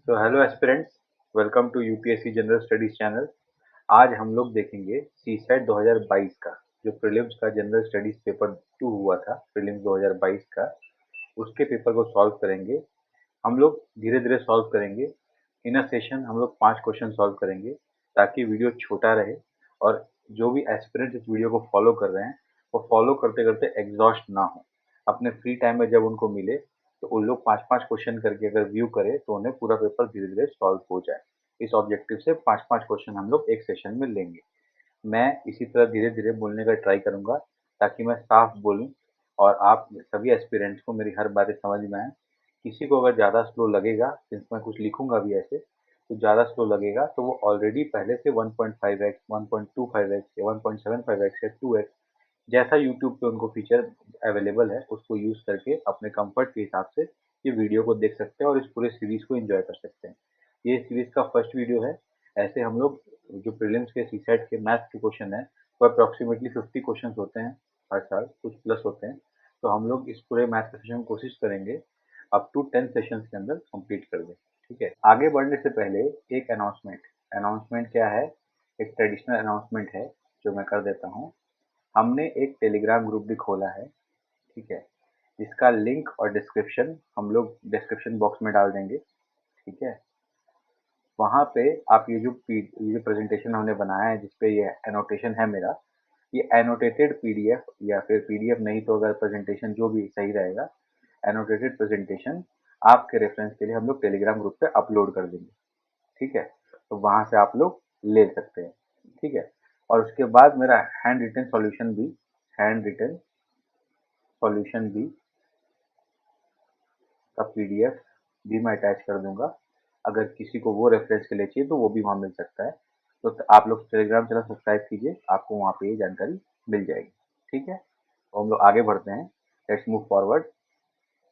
तो hello aspirants, welcome to UPSC general studies channel. आज हम लोग देखेंगे सीसेट 2022 का जो प्रीलिम्स का जनरल स्टडीज पेपर 2 हुआ था, प्रीलिम्स 2022 का। उसके पेपर को सॉल्व करेंगे। हम लोग धीरे धीरे सॉल्व करेंगे। इन अ सेशन हम लोग 5 क्वेश्चन सॉल्व करेंगे ताकि वीडियो छोटा रहे और जो भी एस्पिरेंट्स इस वीडियो को फॉलो कर रहे हैं वो फॉलो करते करते एग्जॉस्ट ना हो। अपने फ्री टाइम में जब उनको मिले तो उन लोग 5-5 क्वेश्चन करके अगर व्यू करें तो उन्हें पूरा पेपर धीरे धीरे सॉल्व हो जाए। इस ऑब्जेक्टिव से 5-5 क्वेश्चन हम लोग एक सेशन में लेंगे। मैं इसी तरह धीरे धीरे बोलने का ट्राई करूंगा ताकि मैं साफ बोलूं और आप सभी एस्पिरेंट्स को मेरी हर बातें समझ में आए। किसी को अगर ज़्यादा स्लो लगेगा, सिंस मैं कुछ लिखूंगा भी ऐसे, तो ज़्यादा स्लो लगेगा तो वो ऑलरेडी पहले से 1.5x 1.25x या 1.75x या 2x जैसा यूट्यूब पे उनको फीचर अवेलेबल है उसको यूज़ करके अपने कंफर्ट के हिसाब से ये वीडियो को देख सकते हैं और इस पूरे सीरीज को एंजॉय कर सकते हैं। ये सीरीज का फर्स्ट वीडियो है। ऐसे हम लोग जो प्रीलिम्स के सीसेट के मैथ्स के क्वेश्चन है वो अप्रॉक्सीमेटली 50 क्वेश्चन होते हैं हर साल, कुछ प्लस होते हैं। तो हम लोग इस पूरे मैथ्स के सेशन में कोशिश करेंगे अप टू 10 सेशंस के अंदर कंप्लीट कर दें। ठीक है, आगे बढ़ने से पहले एक अनाउंसमेंट। अनाउंसमेंट क्या है? एक ट्रेडिशनल अनाउंसमेंट है जो मैं कर देता हूँ। हमने एक टेलीग्राम ग्रुप भी खोला है, ठीक है, जिसका लिंक और डिस्क्रिप्शन हम लोग डिस्क्रिप्शन बॉक्स में डाल देंगे। ठीक है, वहाँ पे आप ये जो प्रेजेंटेशन हमने बनाया है जिसपे ये एनोटेशन है मेरा, ये एनोटेटेड पीडीएफ या फिर पीडीएफ नहीं तो अगर प्रेजेंटेशन जो भी सही रहेगा, एनोटेटेड प्रेजेंटेशन आपके रेफरेंस के लिए हम लोग टेलीग्राम ग्रुप पे अपलोड कर देंगे। ठीक है, तो वहाँ से आप लोग ले सकते हैं। ठीक है, और उसके बाद मेरा हैंड रिटन सॉल्यूशन भी का पीडीएफ भी मैं अटैच कर दूंगा। अगर किसी को वो रेफरेंस के लिए चाहिए तो वो भी वहाँ मिल सकता है। तो आप लोग टेलीग्राम चैनल सब्सक्राइब कीजिए, आपको वहाँ पे ये जानकारी मिल जाएगी। ठीक है, तो हम लोग आगे बढ़ते हैं। लेट्स मूव फॉरवर्ड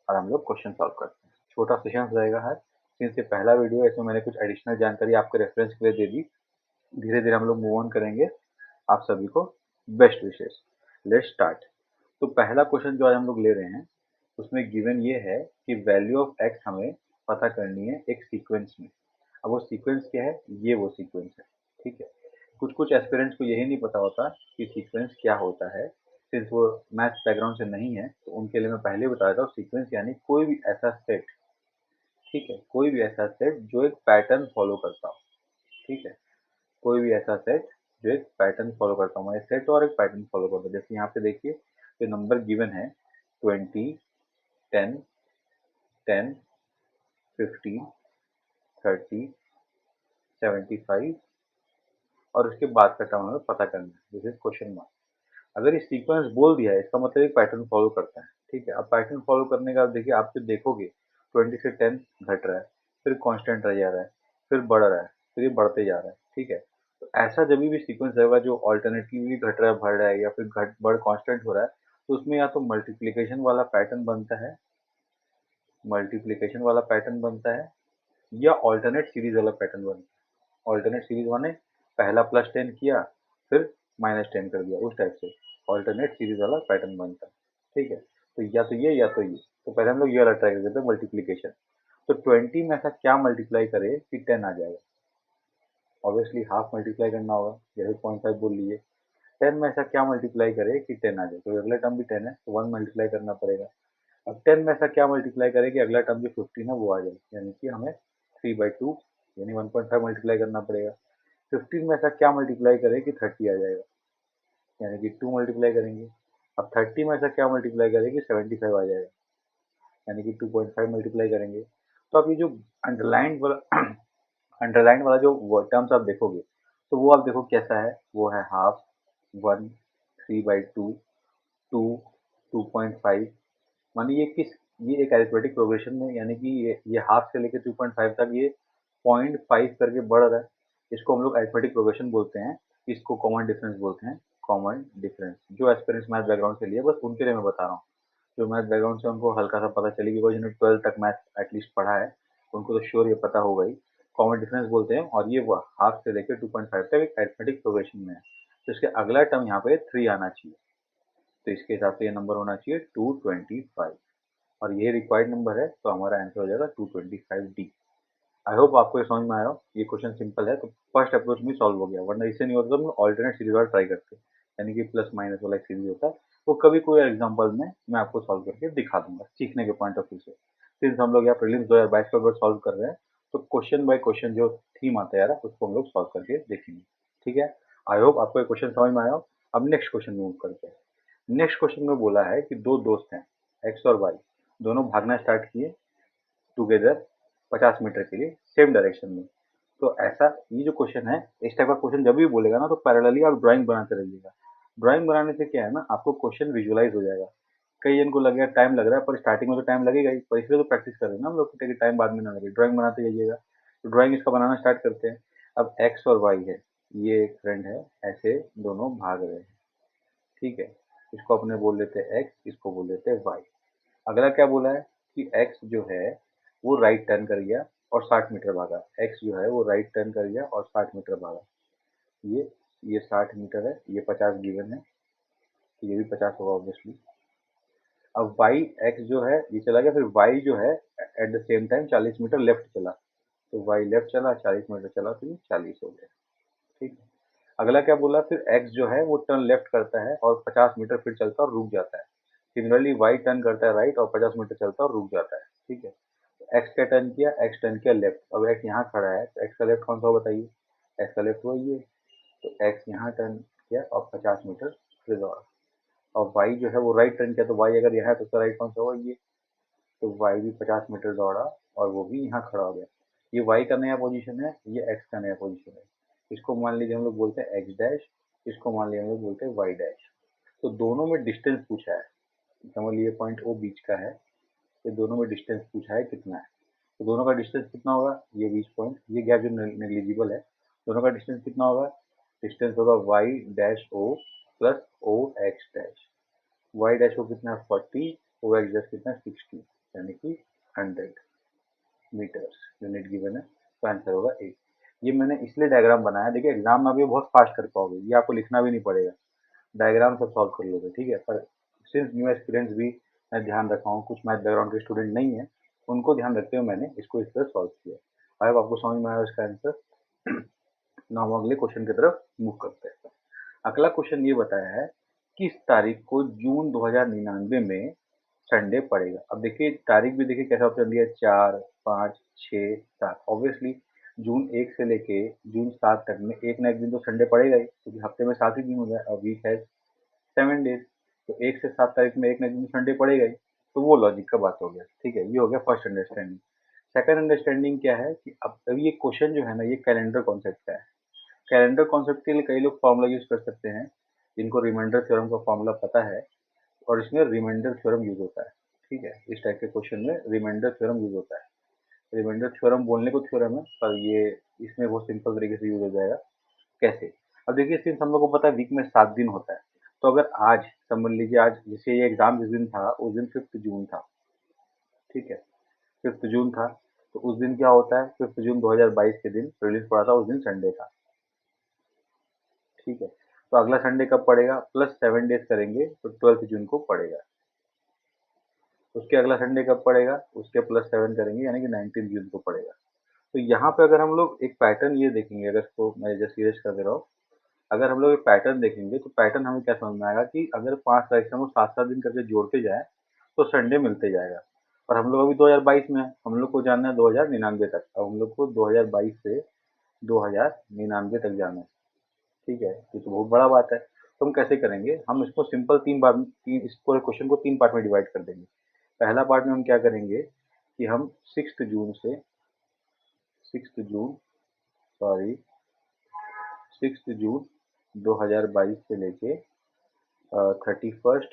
और हम लोग क्वेश्चन सॉल्व करते हैं। छोटा सेशन रहेगा है, सिंस ये पहला वीडियो है इसमें मैंने कुछ एडिशनल जानकारी आपके रेफरेंस के लिए दे दी। धीरे धीरे हम लोग मूव ऑन करेंगे। आप सभी को बेस्ट विशेष। Let's start. तो पहला क्वेश्चन जो आज हम लोग ले रहे हैं उसमें गिवन ये है कि वैल्यू ऑफ एक्स हमें पता करनी है एक सीक्वेंस में। अब वो सीक्वेंस क्या है? ये वो सीक्वेंस है। ठीक है, कुछ कुछ एस्पिरेंट्स को यही नहीं पता होता कि सीक्वेंस क्या होता है। सिंस वो मैथ्स बैकग्राउंड से नहीं है तो उनके लिए मैं पहले बता देता हूँ। सीक्वेंस यानी कोई भी ऐसा सेट, ठीक है, कोई भी ऐसा सेट जो एक पैटर्न फॉलो करता हो। ठीक है, कोई भी ऐसा सेट जो एक पैटर्न फॉलो करता हूँ, मैं सेट और एक पैटर्न फॉलो करता हूँ। जैसे यहाँ पे देखिए जो नंबर गिवन है 20, 10, 10, 15, 30, 75 और उसके बाद का टर्म हमें पता करना है, दिस इज क्वेश्चन मार्क। अगर ये सीक्वेंस बोल दिया है इसका मतलब एक पैटर्न फॉलो करता है। ठीक है, अब पैटर्न फॉलो करने का देखिए, आप जो देखोगे 20 से 10 घट रहा है, फिर कांस्टेंट रह जा रहा है, फिर बढ़ रहा है, फिर ये बढ़ते जा रहा है। ठीक है, तो ऐसा जब भी सीक्वेंस रहेगा जो ऑल्टरनेटिवली घट रहा है, बढ़ रहा है या फिर घट बढ़ कांस्टेंट हो रहा है, तो उसमें या तो मल्टीप्लिकेशन वाला पैटर्न बनता है या ऑल्टरनेट सीरीज वाला पैटर्न बनता है। ऑल्टरनेट सीरीज माने पहला +10 किया फिर -10 कर दिया, उस टाइप से ऑल्टरनेट सीरीज वाला पैटर्न बनता है। ठीक है, तो या तो ये या तो ये। तो पहले हम लोग ये वाला ट्राई करते हैं, मल्टीप्लीकेशन। तो 20 में ऐसा क्या मल्टीप्लाई करे कि 10 आ जाएगा? ऑब्वियसली हाफ मल्टीप्लाई करना होगा, जैसे 0.5 बोल लीजिए। 10 में ऐसा क्या मल्टीप्लाई करे कि 10 आ जाए? तो अगला टर्म भी 10 है तो 1 मल्टीप्लाई करना पड़ेगा। अब 10 में ऐसा क्या मल्टीप्लाई करे कि अगला टर्म जो 15 है वो आ जाए, यानी कि हमें 3/2 यानी 1.5 मल्टीप्लाई करना पड़ेगा। 15 में ऐसा क्या मल्टीप्लाई करे कि 30 आ जाएगा, यानी कि 2 मल्टीप्लाई करेंगे। अब 30 में ऐसा क्या मल्टीप्लाई करे कि 75 आ जाएगा, यानी कि 2.5 मल्टीप्लाई करेंगे। तो अब ये जो अंडरलाइन वाला अंडरलाइन वाला जो टर्म्स आप देखोगे तो वो आप देखो कैसा है, वो है हाफ, 1, 3/2, 2, 2.5। मानिए ये एक अरिथमेटिक प्रोग्रेशन में, यानी कि ये हाफ से लेकर 2.5 तक ये 0.5 करके बढ़ रहा है। इसको हम लोग अरिथमेटिक प्रोग्रेशन बोलते हैं। इसको कॉमन डिफरेंस बोलते हैं। कॉमन डिफरेंस जो एस्पिरेंट्स मैथ बैकग्राउंड से लिए बस उनके लिए मैं बता रहा हूँ। जो मैथ बैकग्राउंड से उनको हल्का सा पता चली, बिकॉज जिन्होंने 12 तक मैथ एटलीस्ट पढ़ा है उनको तो श्योर ये पता होगा ही। कॉमन डिफरेंस बोलते हैं और ये वो हाफ से लेकर 2.5 तक एक अरिथमेटिक प्रोग्रेशन में है। तो इसके अगला टर्म यहाँ पे 3 आना चाहिए। तो इसके हिसाब से ये नंबर होना चाहिए 225 और ये रिक्वायर्ड नंबर है, तो हमारा आंसर हो जाएगा 225D। आई होप आपको ये समझ में आया हो। ये क्वेश्चन सिंपल है तो फर्स्ट अप्रोच में सॉल्व हो गया, वरना इससे नहीं होता तो हम ऑल्टरनेट सीरीज वाला ट्राई करते, यानी कि प्लस माइनस वाला एक सीरीज होता है। वो कभी कोई एग्जांपल में मैं आपको सॉल्व करके दिखा दूंगा सीखने के पॉइंट ऑफ व्यू से। सिंस हम लोग यहाँ प्रीलिम्स 2022 का अगर सॉल्व कर रहे हैं तो क्वेश्चन बाय क्वेश्चन जो थीम आता है यार उसको हम लोग सॉल्व करके देखेंगे। ठीक है, आई होप आपको ये क्वेश्चन समझ में आया हो। अब नेक्स्ट क्वेश्चन मूव करते हैं। नेक्स्ट क्वेश्चन में बोला है कि दो दोस्त हैं एक्स और वाई, दोनों भागना स्टार्ट किए टुगेदर 50 मीटर के लिए सेम डायरेक्शन में। तो ऐसा ये जो क्वेश्चन है, इस टाइप का क्वेश्चन जब भी बोलेगा ना तो पैरेलली आप ड्राइंग बनाते रहिएगा। ड्राइंग बनाने से क्या है ना, आपको क्वेश्चन विजुअलाइज हो जाएगा। कई जन को लगेगा टाइम लग रहा है, पर स्टार्टिंग में तो टाइम लगेगा ही, पर इसलिए तो प्रैक्टिस कर रहे हैं ना हम लोग कि टाइम बाद में ना लगे, ड्राइंग बनाते जाइएगा। तो ड्राइंग इसका बनाना स्टार्ट करते हैं। अब एक्स और वाई है, ये एक फ्रेंड है, ऐसे दोनों भाग रहे हैं। ठीक है, इसको अपने बोल लेते हैं एक्स, इसको बोल लेते हैं वाई। अगला क्या बोला है कि एक्स जो है वो राइट टर्न कर गया और 60 मीटर भागा। एक्स जो है वो राइट टर्न कर गया और 60 मीटर भागा। ये ये 60 मीटर है, ये 50 गिवन है, तो ये भी 50 होगा ऑब्वियसली। अब वाई एक्स जो है ये चला गया, फिर वाई जो है at the same time 40 metre left चला, तो वाई लेफ्ट चला 40 मीटर चला, तो ये 40 हो गया। ठीक है, अगला क्या बोला, फिर एक्स जो है वो टर्न लेफ्ट करता है और 50 मीटर फिर चलता है और रुक जाता है। सिमिलरली वाई टर्न करता है राइट और 50 मीटर चलता है और रुक जाता है। ठीक है, एक्स का टर्न किया, एक्स टर्न किया लेफ्ट। अब एक्स यहाँ खड़ा है तो एक्स का लेफ्ट कौन सा हो बताइए, एक्स का लेफ्ट हुआ ये। तो एक्स यहाँ टर्न किया और 50 मीटर फिर दौड़ा। और वाई जो है वो राइट टर्न किया, तो वाई अगर यहाँ है तो उसका राइट कौन सा होगा ये। तो वाई भी 50 मीटर दौड़ा और वो भी यहाँ खड़ा हो गया। ये वाई का नया पोजीशन है, ये एक्स का नया पोजीशन है। इसको मान लीजिए हम लोग बोलते हैं एक्स डैश, इसको मान लीजिए हम लोग बोलते हैं वाई डैश। तो दोनों में डिस्टेंस पूछा है, समझ लीजिए पॉइंट ओ बीच का है, ये दोनों में डिस्टेंस पूछा है कितना है। तो दोनों का डिस्टेंस कितना होगा, ये बीच पॉइंट, ये गैप जो नेग्लिजिबल है, दोनों का डिस्टेंस कितना होगा, डिस्टेंस होगा Y dash O plus O X dash. Y dash को कितना है 40, ओ एक्स डैश कितना है 60, यानी कि 100 मीटर्स यूनिट गिवन है, तो आंसर होगा ए। ये मैंने इसलिए डायग्राम बनाया, देखिए एग्जाम में आप ये बहुत फास्ट कर पाओगे, ये आपको लिखना भी नहीं पड़ेगा, डायग्राम से सॉल्व कर लोगे। ठीक है, पर सिंस न्यू एक्सपीरियंस भी मैं ध्यान रखा हूँ, कुछ मैथ बैकग्राउंड के स्टूडेंट नहीं है, उनको ध्यान रखते हुए मैंने इसको इस तरह सॉल्व किया। आई होप आपको समझ में आया इसका आंसर। ना हम अगले क्वेश्चन की तरफ मूव करते हैं। अगला क्वेश्चन ये बताया है किस तारीख को जून 2099 में संडे पड़ेगा। अब देखिए तारीख भी देखिए कैसा ऑप्शन दिया है, 4, 5, 6, 7। ऑब्वियसली जून 1 से लेके जून 7 तक में एक ना एक दिन तो संडे पड़ेगा ही, क्योंकि हफ्ते में 7 ही दिन हो गए, अ वीक है 7 डेज। तो 1 से 7 तारीख में एक ना एक दिन संडे पड़ेगा ही, तो वो लॉजिक का बात हो गया। ठीक है, ये हो गया फर्स्ट अंडरस्टैंडिंग। सेकंड अंडरस्टैंडिंग क्या है कि अब ये क्वेश्चन जो है ना ये कैलेंडर कॉन्सेप्ट का है। कैलेंडर कॉन्सेप्ट के लिए कई लोग फॉर्मूला यूज कर सकते हैं, जिनको रिमाइंडर थ्योरम का फॉर्मूला पता है, और इसमें रिमाइंडर थ्योरम यूज होता है। ठीक है, इस टाइप के क्वेश्चन में रिमाइंडर थ्योरम यूज होता है। रिमाइंडर थ्योरम बोलने को थ्योरम है, पर ये इसमें बहुत सिंपल तरीके से यूज हो जाएगा। कैसे, अब देखिए सिंस हम लोग को पता है वीक में 7 दिन होता है, तो अगर आज समझ लीजिए, आज जैसे ये एग्जाम जिस दिन था उस दिन 5 जून था। ठीक है, 5 जून था, तो उस दिन क्या होता है, 5 जून 2022 के दिन रिलीज पड़ा था, उस दिन संडे था। ठीक है, तो अगला संडे कब पड़ेगा, प्लस 7 डेज करेंगे तो 12 जून को पड़ेगा। उसके अगला संडे कब पड़ेगा, उसके प्लस 7 करेंगे यानी कि 19 जून को पड़ेगा। तो यहाँ पे अगर हम लोग एक पैटर्न ये देखेंगे, अगर इसको मैं जस्ट सीरियस कर दे रहा हूँ, अगर हम लोग एक पैटर्न देखेंगे तो पैटर्न हमें क्या समझ में आएगा कि अगर 5 तारीख से हम लोग 7-7 दिन करके जोड़ते जाए तो संडे मिलते जाएगा। और हम लोग अभी 2022 में है, हम लोग को जानना है 2099 तक। अब हम लोग को 2022 से 2099 तक जाना है। ठीक है, ये तो बहुत बड़ा बात है। तो हम कैसे करेंगे, हम इसको सिंपल इस पूरे क्वेश्चन को 3 पार्ट में डिवाइड कर देंगे। पहला पार्ट में हम क्या करेंगे कि हम 6 जून सॉरी 6 जून 2022 से लेके 31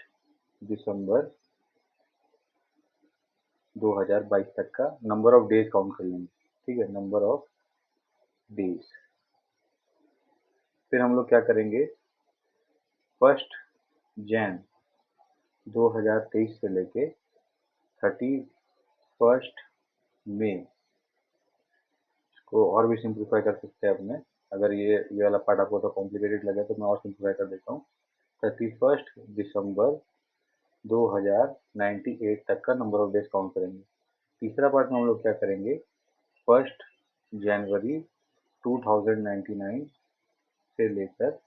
दिसंबर 2022 तक का नंबर ऑफ डेज काउंट कर लेंगे। ठीक है, नंबर ऑफ डेज। फिर हम लोग क्या करेंगे, 1 जैन 2023 से लेके 31 मई को और भी सिंप्लीफाई कर सकते हैं अपने। अगर ये वाला पार्ट आपको तो कॉम्प्लिकेटेड लगे तो मैं और सिंप्लीफाई कर देता हूँ। 31 दिसंबर 2098 तक का नंबर ऑफ डेज काउंट करेंगे। तीसरा पार्ट में हम लोग क्या करेंगे, 1 जनवरी 2099 से लेकर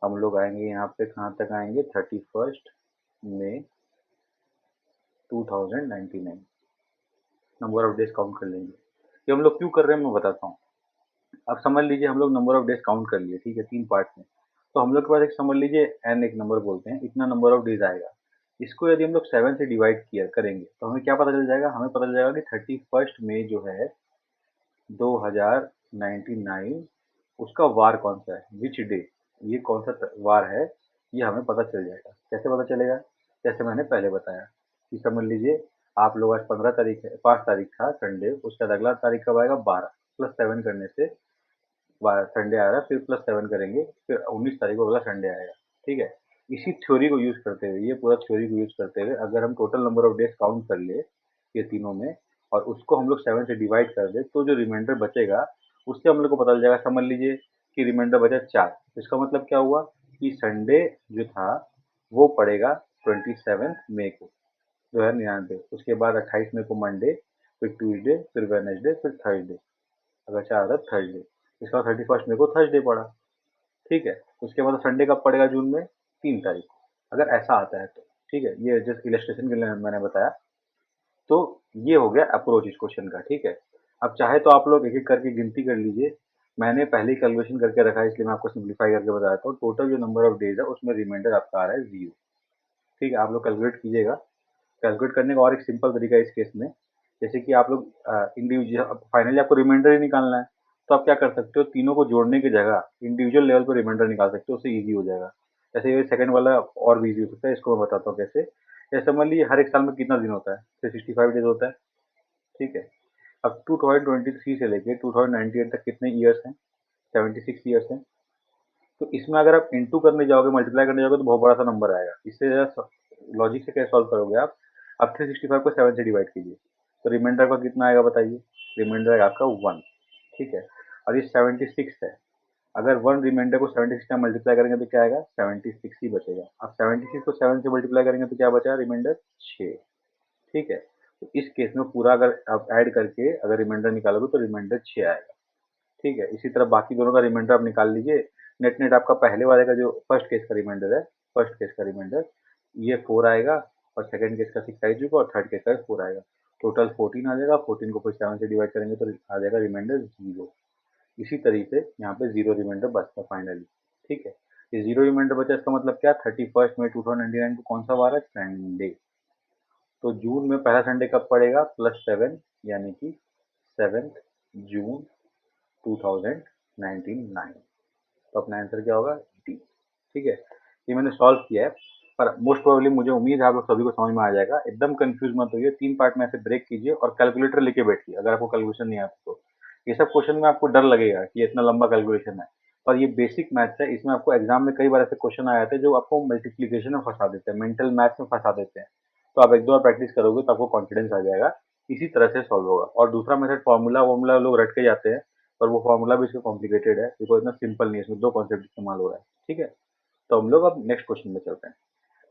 हम लोग आएंगे यहाँ पे, कहाँ तक आएंगे, 31 मई 2099 नंबर ऑफ डेज काउंट कर लेंगे। ये हम लोग क्यों कर रहे हैं मैं बताता हूँ। अब समझ लीजिए हम लोग नंबर ऑफ डेज काउंट कर लिए, ठीक है, 3 पार्ट में। तो हम लोग के पास एक समझ लीजिए एन एक नंबर बोलते हैं, इतना नंबर ऑफ डेज आएगा। इसको यदि हम लोग 7 से डिवाइड किया करेंगे तो हमें क्या पता चल जाएगा, हमें पता चल जाएगा कि 31 मई जो है 2099, उसका वार कौन सा है, विच डे, ये कौन सा वार है, ये हमें पता चल जाएगा। कैसे पता चलेगा, जैसे मैंने पहले बताया कि समझ लीजिए आप लोग आज 15 तारीख है, 5 तारीख था संडे, उसके बाद अगला तारीख कब आएगा, 12 प्लस 7 करने से संडे आ रहा है, फिर प्लस 7 करेंगे, फिर 19 तारीख को अगला संडे आएगा। ठीक है, इसी थ्योरी को यूज करते हुए, ये पूरा थ्योरी को यूज करते हुए अगर हम total number of days count कर ले ये तीनों में, और उसको हम लोग 7 से डिवाइड कर दे, तो जो रिमाइंडर बचेगा उससे हम लोग को पता चल जाएगा। समझ लीजिए कि रिमाइंडर बचा 4, इसका मतलब क्या हुआ कि संडे जो था वो पड़ेगा 27 मई को 2099, उसके बाद 28 मई को मंडे, फिर ट्यूसडे, फिर वेडनेसडे, फिर थर्सडे, अगर चाह रहा थर्सडे, इसका 31 मई को थर्सडे पड़ा। ठीक है, उसके बाद संडे कब पड़ेगा जून में, 3 तारीख को, अगर ऐसा आता है तो। ठीक है, ये जस्ट इलस्ट्रेशन के लिए मैंने बताया। तो ये हो गया अप्रोच इस क्वेश्चन का। ठीक है, अब चाहे तो आप लोग एक एक करके गिनती कर लीजिए, मैंने पहले ही कैलकुलेशन करके रखा है इसलिए मैं आपको सिंप्लीफाई करके बता देता हूँ। टोटल जो नंबर ऑफ डेज है उसमें रिमाइंडर आपका आ रहा है 0। ठीक है, आप लोग कैलकुलेट कीजिएगा। कैलकुलेट करने का और एक सिंपल तरीका है इस केस में, जैसे कि आप लोग इंडिविजुअल, फाइनली आपको रिमाइंडर ही निकालना है, तो आप क्या कर सकते हो, तीनों को जोड़ने की जगह इंडिविजुअल लेवल पर रिमाइंडर निकाल सकते हो, उससे ईजी हो जाएगा। जैसे ये सेकंड वाला और भी ईजी हो सकता है, इसको मैं बताता हूँ कैसे। जैसे समझ लीजिए हर एक साल में कितना दिन होता है, 365 डेज होता है। ठीक है, अब 2023 से लेके 2098 तक कितने ईयर्स हैं, 76 ईयर्स हैं। तो इसमें अगर आप इंटू करने जाओगे, मल्टीप्लाई करने जाओगे तो बहुत बड़ा सा नंबर आएगा। इससे लॉजिक से कैसे सॉल्व करोगे आप, अब 365 को 7 से डिवाइड कीजिए, तो रिमाइंडर का कितना आएगा बताइए, रिमाइंडर आएगा आपका 1। ठीक है, और ये 76 है, अगर 1 रिमाइंडर को 76 से मल्टीप्लाई करेंगे तो क्या आएगा, 76 ही बचेगा। अब 76 को 7 से मल्टीप्लाई करेंगे तो क्या बचा, रिमाइंडर 6। ठीक है, तो इस केस में पूरा अगर आप ऐड करके अगर रिमाइंडर निकालोगे तो रिमाइंडर 6 आएगा। ठीक है, इसी तरह बाकी दोनों का रिमाइंडर आप निकाल लीजिए। नेट नेट आपका पहले वाले का जो फर्स्ट केस का रिमाइंडर है, फर्स्ट केस का रिमाइंडर ये 4 आएगा, और सेकंड केस का 6 आ चुका, और थर्ड केस का 4 आएगा। टोटल 14 आ जाएगा। 14 को फिर 7 से डिवाइड करेंगे तो आ जाएगा रिमाइंडर 0। इसी तरीके से यहाँ पे 0 रिमाइंडर बचता फाइनली। ठीक है, ये 0 रिमाइंडर बचा, इसका मतलब क्या, 31 मई 2099 को कौन सा वार है, संडे। तो जून में पहला संडे कब पड़ेगा, +7, यानी कि 7 जून 2099। तो अपना आंसर क्या होगा, डी। ठीक है, ये मैंने सॉल्व किया है, पर मोस्ट प्रोबेबली मुझे उम्मीद है आप लोग सभी को समझ में आ जाएगा। एकदम कंफ्यूज मत होइए, 3 पार्ट में ऐसे ब्रेक कीजिए और कैलकुलेटर लेके बैठिए अगर आपको कैलकुलेशन नहीं आता तो। ये सब क्वेश्चन में आपको डर लगेगा कि ये इतना लंबा कैलकुलेशन है, पर ये बेसिक मैथ्स है। इसमें आपको एग्जाम में कई बार ऐसे क्वेश्चन आ जाते हैं जो आपको मल्टीप्लीकेशन में फंसा देते हैं, मेंटल मैथ्स में फंसा देते हैं। तो आप एक दो बार प्रैक्टिस करोगे तो आपको कॉन्फिडेंस आ जाएगा, इसी तरह से सॉल्व होगा। और दूसरा मेथड, फार्मूला वार्मूला लोग रट के जाते हैं, पर वो फार्मूला भी इसका कॉम्प्लिकेटेड है, बिकॉज इतना सिंपल नहीं है, इसमें दो कॉन्सेप्ट इस्तेमाल हो रहा है। ठीक है, तो हम लोग अब नेक्स्ट क्वेश्चन में चलते हैं।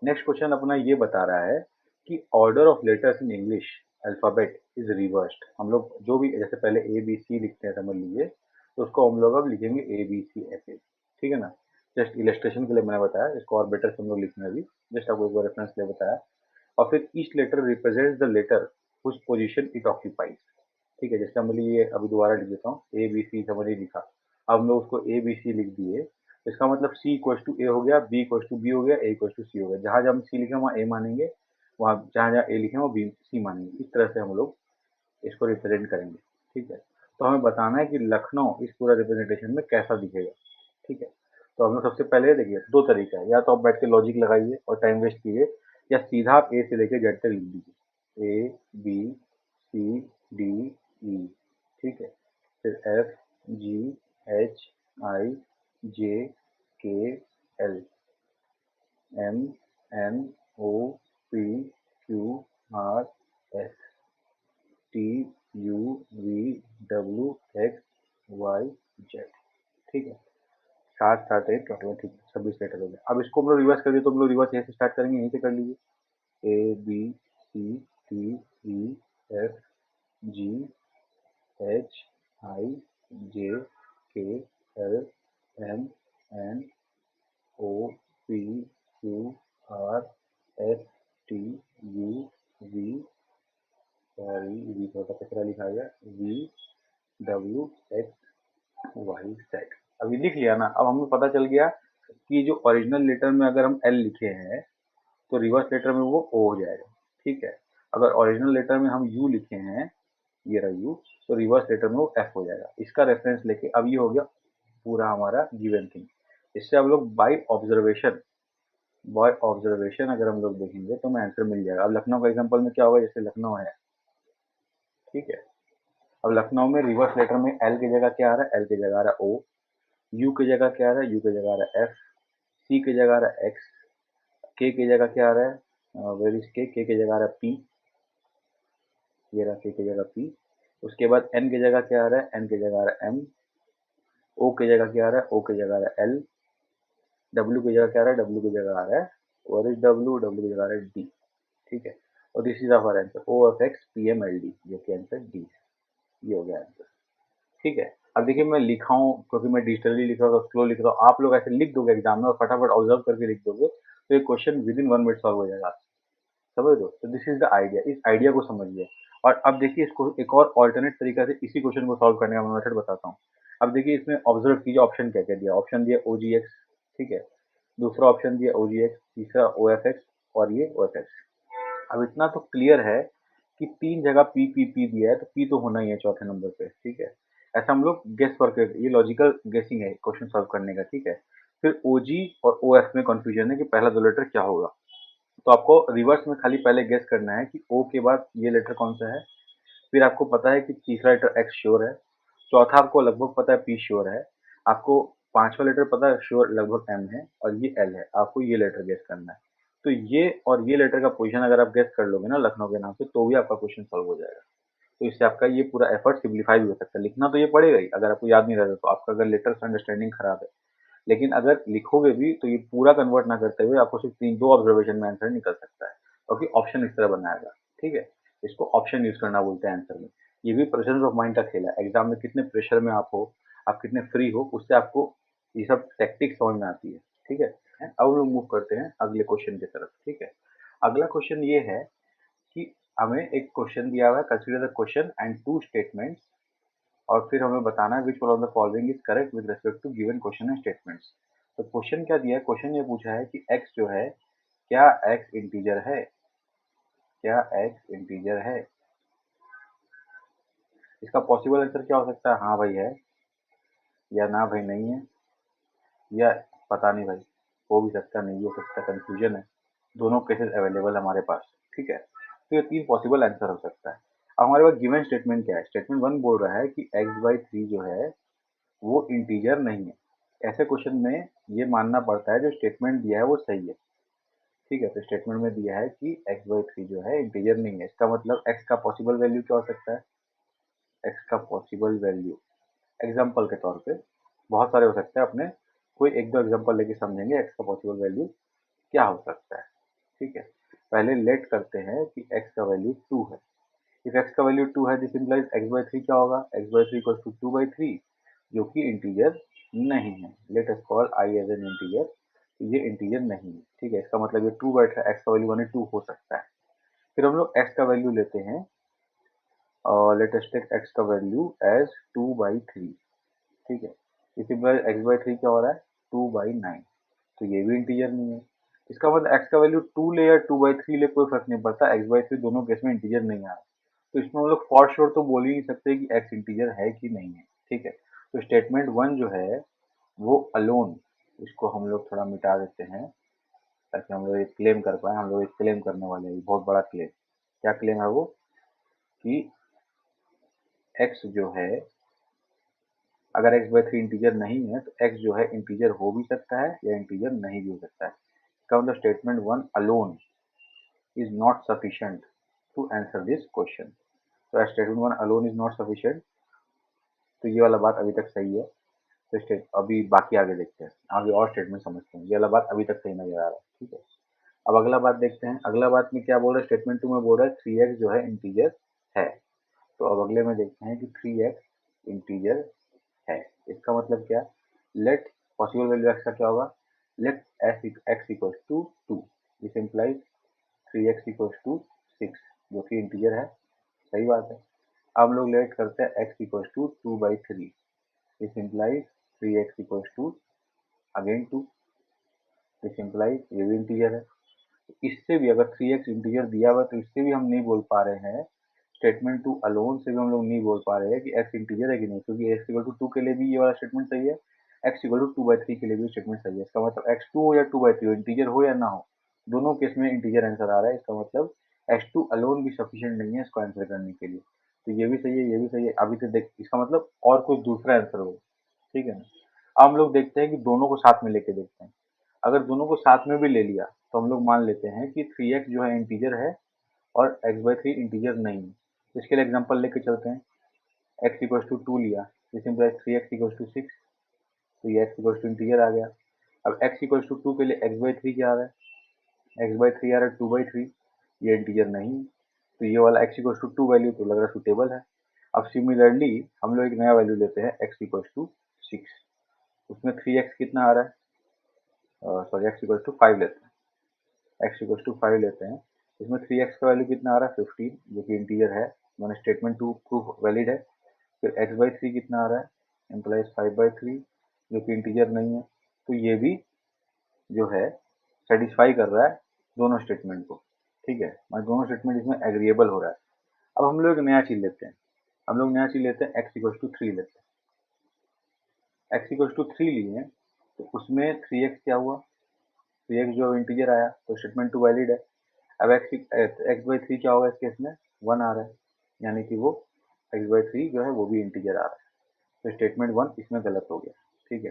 नेक्स्ट क्वेश्चन अपना ये बता रहा है कि order of letters in English alphabet is reversed. हम लोग जो भी जैसे पहले ए बी सी लिखते हैं समझ लीजिए, तो उसको हम लोग अब लिखेंगे ए बी सी ऐसे। ठीक है ना, जस्ट इलस्ट्रेशन के लिए मैंने बताया, इसको और बेटर से हम लोग लिखेंगे अभी, जस्ट आपको एक बार रेफरेंस के लिए बताया। और फिर each letter represents the letter whose position it occupies. ठीक है, जैसे समझ लीजिए अभी दोबारा लिख देता हूँ, ए बी सी समझ लिखा, अब हम लोग उसको ए बी सी लिख दिए, इसका मतलब सी इक्वल्स टू ए हो गया, बी इक्वल्स टू बी हो गया, ए इक्वल्स टू सी हो गया। जहाँ जहाँ हम सी लिखे वहाँ ए मानेंगे, वहाँ जहाँ जहाँ ए लिखे वहाँ बी सी मानेंगे। इस तरह से हम लोग इसको रिप्रेजेंट करेंगे। ठीक है, तो हमें बताना है कि लखनऊ इस पूरा रिप्रेजेंटेशन में कैसा दिखेगा। ठीक है, तो हम लोग सबसे पहले देखिए दो तरीका है, या तो आप बैठ के लॉजिक लगाइए और टाइम वेस्ट कीजिए, या सीधा आप ए से लेके जेड तक लिख दीजिए, ए बी सी डी ई। ठीक है, फिर F G H I J K L M N O P Q R S T U V W X Y Z. ठीक है, 7 7 8 टोटल, ठीक है, 26 लेटर हो गया। अब इसको हम लोग रिवर्स कर दिए, तो हम लोग रिवर्स यहीं से स्टार्ट करेंगे, यहीं से कर लीजिए, A B C D E F G H I लिखा गया VWXYZ। अभी लिख लिया ना, अब हमें पता चल गया कि जो ओरिजिनल लेटर में अगर हम एल लिखे हैं तो रिवर्स लेटर में वो ओ हो जाएगा। ठीक है, अगर ओरिजिनल लेटर में हम यू लिखे हैं, ये रहा यू, तो रिवर्स लेटर में वो एफ हो जाएगा। इसका रेफरेंस लेके अब ये हो गया पूरा हमारा गिवन थिंग। इससे हम लोग बाय ऑब्जर्वेशन अगर हम लोग देखेंगे तो हमें आंसर मिल जाएगा। अब लखनऊ का एग्जांपल में क्या होगा, जैसे लखनऊ है, ठीक है, अब लखनऊ में रिवर्स लेटर में एल की जगह क्या आ रहा है, एल की जगह आ रहा है ओ, यू की जगह क्या आ रहा है, यू की जगह आ रहा है एफ, सी की जगह आ रहा है एक्स, के की जगह क्या आ रहा है, वेर इज के की जगह आ रहा है पी, ये रहा के की जगह पी। उसके बाद एन की जगह क्या आ रहा है, एन की जगह आ रहा है एम, ओ की जगह क्या आ रहा है, ओ की जगह आ रहा है एल, डब्ल्यू की जगह क्या आ रहा है, डब्ल्यू की जगह आ रहा है, वेर इज डब्ल्यू, डब्ल्यू की जगह आ रहा है डी। ठीक है, और this is our answer O F X P M L D, जो कि आंसर डी है। ये हो गया आंसर। ठीक है, अब देखिए मैं लिखा हूँ क्योंकि मैं डिजिटली लिख रहा हूँ, स्लो लिख रहा हूँ, आप लोग ऐसे लिख दोगे एग्जाम में और फटाफट ऑब्जर्व करके लिख दोगे तो ये question with in 1 minute solve हो जाएगा। समझ लो, तो दिस इज द आइडिया, इस आइडिया को समझिए। और अब देखिए इसको एक और ऑल्टरनेट तरीका से इसी क्वेश्चन को सॉल्व करने का मैं मेथड बताता हूँ। अब देखिए इसमें ऑब्जर्व कीजिए ऑप्शन क्या क्या दिया, ऑप्शन दिया ओ जी एक्स, ठीक है, दूसरा ऑप्शन दिया ओ जी एक्स, तीसरा ओ एफ एक्स, और ये ओ एफ एक्स। अब इतना तो क्लियर है कि तीन जगह पी पी पी दिया है तो पी तो होना ही है चौथे नंबर पे। ठीक है, ऐसा हम लोग गेस करके, ये लॉजिकल गेसिंग है क्वेश्चन सॉल्व करने का। ठीक है, फिर ओ जी और ओ एफ में कंफ्यूजन है कि पहला दो लेटर क्या होगा, तो आपको रिवर्स में खाली पहले गेस करना है कि ओ के बाद ये लेटर कौन सा है, फिर आपको पता है कि तीसरा लेटर एक्स श्योर है, चौथा आपको लगभग पता है पी श्योर है, आपको पांचवा लेटर पता है श्योर लगभग एम है, और ये एल है, आपको ये लेटर गेस करना है। तो ये और ये लेटर का पोजीशन अगर आप गेस कर लोगे ना लखनऊ के नाम से, तो भी आपका क्वेश्चन सॉल्व हो जाएगा। तो इससे आपका ये पूरा एफर्ट सिंप्लीफाई भी हो सकता है। लिखना तो ये पड़ेगा ही, अगर आपको याद नहीं रहता तो आपका अगर लेटर अंडरस्टैंडिंग खराब है, लेकिन अगर लिखोगे भी तो ये पूरा कन्वर्ट ना करते हुए आपको सिर्फ तीन दो ऑब्जर्वेशन में आंसर निकल सकता है, क्योंकि ऑप्शन इस तरह बनाएगा। ठीक है, इसको ऑप्शन यूज करना बोलते हैं आंसर में। ये भी प्रेजेंस ऑफ माइंड का खेल है, एग्जाम में कितने प्रेशर में आप हो, आप कितने फ्री हो, उससे आपको ये सब टेक्टिक समझ में आती है। ठीक है, अब हम लोग मूव करते हैं अगले क्वेश्चन की तरफ। ठीक है, अगला क्वेश्चन ये है कि हमें एक क्वेश्चन दिया हुआ है, consider the question and two statements, और फिर हमें बताना है which one of the following is correct with respect to given question and statements. तो क्वेश्चन क्या दिया है, क्वेश्चन ये पूछा है कि x जो है, क्या x इंटीजर है, क्या x इंटीजर है। इसका पॉसिबल आंसर क्या हो सकता है, हाँ भाई है, या ना भाई नहीं है, या पता नहीं भाई, हो भी सकता नहीं हो सकता, कंफ्यूजन है। दोनों केसेस अवेलेबल है हमारे पास। ठीक है, तो ये तीन पॉसिबल आंसर हो सकता है। अब हमारे पास गिवन स्टेटमेंट क्या है, स्टेटमेंट वन बोल रहा है कि x/3 जो है वो इंटीजर नहीं है। ऐसे क्वेश्चन में ये मानना पड़ता है जो स्टेटमेंट दिया है वो सही है। ठीक है, तो स्टेटमेंट में दिया है कि x/3 जो है इंटीजर नहीं है, इसका मतलब x का पॉसिबल वैल्यू क्या हो सकता है, x का पॉसिबल वैल्यू एग्जांपल के तौर पे बहुत सारे हो सकते हैं, अपने कोई एक दो एग्जांपल लेके समझेंगे x का पॉसिबल वैल्यू क्या हो सकता है। ठीक है, पहले लेट करते हैं कि x का वैल्यू 2 है। इफ x का वैल्यू 2 है, दिस इंप्लाइज x/3 क्या होगा, x/3 इक्वल्स टू 2/3, जो कि इंटीजर नहीं है। Let us call i as an integer, ये इंटीजर नहीं है। ठीक है, इसका मतलब ये 2 बैठ रहा है, x का वैल्यू 1 2 हो सकता है। फिर हम लोग x का वैल्यू लेते हैं, और लेट अस टेक x का वैल्यू एज 2/3। ठीक है, इस इंप्लाइज x/3 क्या हो रहा है, 2/9, तो ये भी इंटीजर नहीं है। इसका मतलब x का वैल्यू 2 ले या 2/3 ले कोई फर्क नहीं पड़ता, x/3 दोनों केस में इंटीजर नहीं आ रहा। तो इसमें हम लोग फॉर श्योर तो बोल ही नहीं सकते कि x इंटीजर है कि नहीं है। ठीक है, तो स्टेटमेंट वन जो है वो अलोन, इसको हम लोग थोड़ा मिटा देते हैं ताकि हम लोग एक क्लेम कर पाए। हम लोग एक क्लेम करने वाले हैं, बहुत बड़ा क्लेम। क्या क्लेम है वो, कि x जो है, अगर x/3 इंटीजर नहीं है तो x जो है इंटीजर हो भी सकता है या इंटीजर नहीं भी हो सकता है। इसका मतलब statement one alone is not sufficient to answer this question. तो statement one alone is not sufficient, तो ये वाला बात अभी तक सही है। तो स्टेट अभी बाकी आगे देखते हैं, आगे और स्टेटमेंट समझते हैं। ये वाला बात अभी तक सही नजर आ रहा है। ठीक है, अब अगला बात देखते हैं। अगला बात में क्या बोल रहा है, स्टेटमेंट टू में बोल रहा है 3x जो है इंटीजर है। तो अब अगले में देखते हैं कि 3x इंटीजर है, इसका मतलब क्या, लेट पॉसिबल वैल्यू x का क्या होगा, let x equals to 2, this implies 3x equals to 6, जो कि इंटीजर है। सही बात है। अब हम लोग लेट करते हैं x equal to 2/3। This implies 3x equal to again 2। This implies ये भी इंटीजर है। इससे भी अगर 3x इंटीजर दिया हुआ है तो इससे भी हम नहीं बोल पा रहे हैं, स्टेटमेंट 2 अलोन से भी हम लोग नहीं बोल पा रहे हैं कि x इंटीजर है कि नहीं, क्योंकि x इक्वल टू 2 के लिए भी ये वाला स्टेटमेंट सही है, x इक्वल टू 2/3 के लिए भी स्टेटमेंट सही है। इसका मतलब x2 हो या 2/3 हो, इंटीजर हो या ना हो, दोनों केस में इंटीजर आंसर आ रहा है। इसका मतलब x2 अलोन भी सफिशिएंट नहीं है इसको आंसर करने के लिए। तो ये भी सही है, ये भी सही है। अभी तो देख, इसका मतलब और कोई दूसरा आंसर होगा, ठीक है ना। अब हम लोग देखते हैं कि दोनों को साथ में लेके देखते हैं। अगर दोनों को साथ में भी ले लिया तो हम लोग मान लेते हैं कि 3x जो है इंटीजर है और x/3 इंटीजर नहीं है। तो इसके लिए एग्जांपल लेके चलते हैं। x इक्वल टू 2 लिया, this implies 3x equal to 6। तो ये x इक्वल टू इंटीजर आ गया। अब x इक्वल टू 2 के लिए x/3 क्या आ रहा है, x/3 आ रहा है 2/3, ये इंटीजर नहीं है। तो ये वाला x इक्वल टू 2 वैल्यू तो लग रहा है सुटेबल है। अब सिमिलरली हम लोग एक नया वैल्यू लेते हैं x इक्वल टू 6। उसमें 3x कितना आ रहा है, सॉरी x इक्वल टू 5 लेते हैं, x इक्वल टू 5 लेते हैं। इसमें 3x का वैल्यू कितना आ रहा है 15, जो कि इंटीजर है, मैंने स्टेटमेंट 2 प्रूफ वैलिड है। फिर x/3 कितना आ रहा है, एम्प्लाइज 5/3, जो कि इंटीजर नहीं है। तो ये भी जो है सेटिस्फाई कर रहा है दोनों स्टेटमेंट को, ठीक है, मतलब दोनों स्टेटमेंट इसमें एग्रीएबल हो रहा है। अब हम लोग एक नया चीज लेते हैं, हम लोग नया चीज लेते हैं x इक्वल टू 3 लेते हैं। x इक्वल टू 3 लिए तो उसमें 3x क्या हुआ, 3x जो इंटीजर आया तो स्टेटमेंट 2 वैलिड है। अब x/3 क्या होगा इस केस में, 1 आ रहा है, यानी कि वो x/3 जो है वो भी इंटीजर आ रहा है। तो स्टेटमेंट 1 इसमें गलत हो गया, ठीक है।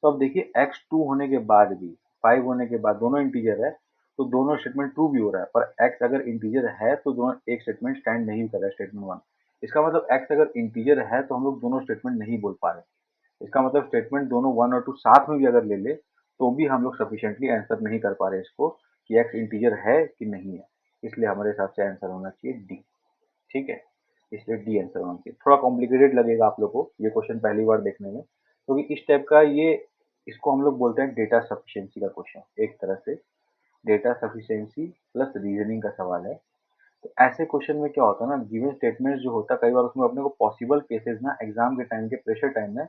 तो अब देखिए x2 होने के बाद भी 5 होने के बाद दोनों इंटीजर है, तो दोनों स्टेटमेंट ट्रू भी हो रहा है, पर x अगर इंटीजर है तो दोनों एक स्टेटमेंट स्टैंड नहीं कर रहा है, स्टेटमेंट 1। इसका मतलब x अगर इंटीजर है तो हम लोग दोनों स्टेटमेंट नहीं बोल पा रहे। इसका मतलब स्टेटमेंट दोनों 1 और 2 साथ में भी अगर ले ले तो भी हम लोग सफिशिएंटली आंसर नहीं कर पा रहे इसको कि x इंटीजर है कि नहीं है। इसलिए हमारे हिसाब से आंसर होना चाहिए डी, ठीक है। इसलिए डी आंसर होना चाहिए। थोड़ा कॉम्प्लिकेटेड लगेगा आप लोग को ये क्वेश्चन पहली बार देखने में, क्योंकि इस टाइप का ये, इसको हम लोग बोलते हैं डेटा सफिशिएंसी का क्वेश्चन। एक तरह से डेटा सफिशिएंसी प्लस रीजनिंग का सवाल है। तो ऐसे क्वेश्चन में क्या होता है ना, गिवन स्टेटमेंट जो होता है कई बार उसमें अपने को पॉसिबल केसेस ना एग्जाम के टाइम के प्रेशर टाइम में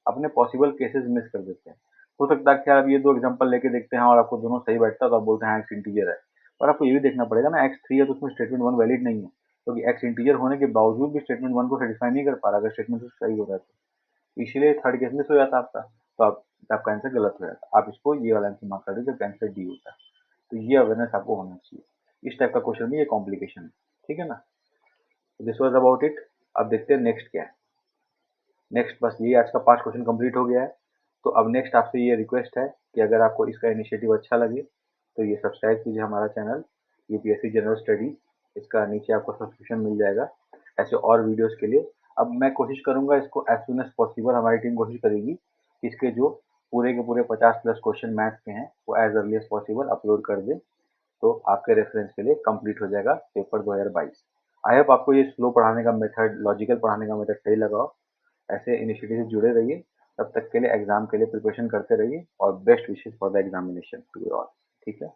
अपने पॉसिबल केसेस मिस कर देते हैं। हो सकता है कि आप ये दो एग्जांपल लेके देखते हैं और आपको दोनों सही बैठता है तो आप बोलते हैं एक्स इंटीजर है, पर आपको ये भी देखना पड़ेगा ना x3 है तो उसमें स्टेटमेंट 1 वैलिड नहीं है, क्योंकि एक्स इंटीजर होने के बावजूद भी स्टेटमेंट 1 को सेटिस्फाई नहीं कर पा रहा अगर स्टेटमेंट सही हो रहा है तो इसीलिए थर्ड केस मिस हो जाता है आपका, तो आपका आंसर गलत हो जाता है। आप इसको ये वाला आंसर मार्क कर दीजिए जब आंसर डी होता है। तो ये अवेयरनेस आपको होना चाहिए, इस टाइप का क्वेश्चन में ये कॉम्प्लिकेशन है, ठीक है ना। This was about it. अब देखते हैं नेक्स्ट क्या है। नेक्स्ट बस ये आज का 5 क्वेश्चन कंप्लीट हो गया है। तो अब नेक्स्ट आपसे ये रिक्वेस्ट है कि अगर आपको इसका इनिशिएटिव अच्छा लगे तो ये सब्सक्राइब कीजिए हमारा चैनल यूपीएससी जनरल स्टडी। इसका नीचे आपको सब्सक्रिप्शन मिल जाएगा ऐसे और वीडियोस के लिए। अब मैं कोशिश करूंगा इसको एज सुन एज पॉसिबल, हमारी टीम कोशिश करेगी कि इसके जो पूरे के पूरे 50+ क्वेश्चन मैथ्स के हैं वो as early as possible upload कर दे, तो आपके रेफरेंस के लिए कंप्लीट हो जाएगा पेपर 2022। आई होप आपको ये स्लो पढ़ाने का मेथड, लॉजिकल पढ़ाने का मेथड सही लगा हो। ऐसे इनिशिएटिव से जुड़े रहिए। तब तक के लिए एग्जाम के लिए प्रिपरेशन करते रहिए और best wishes for the examination to all, ठीक है।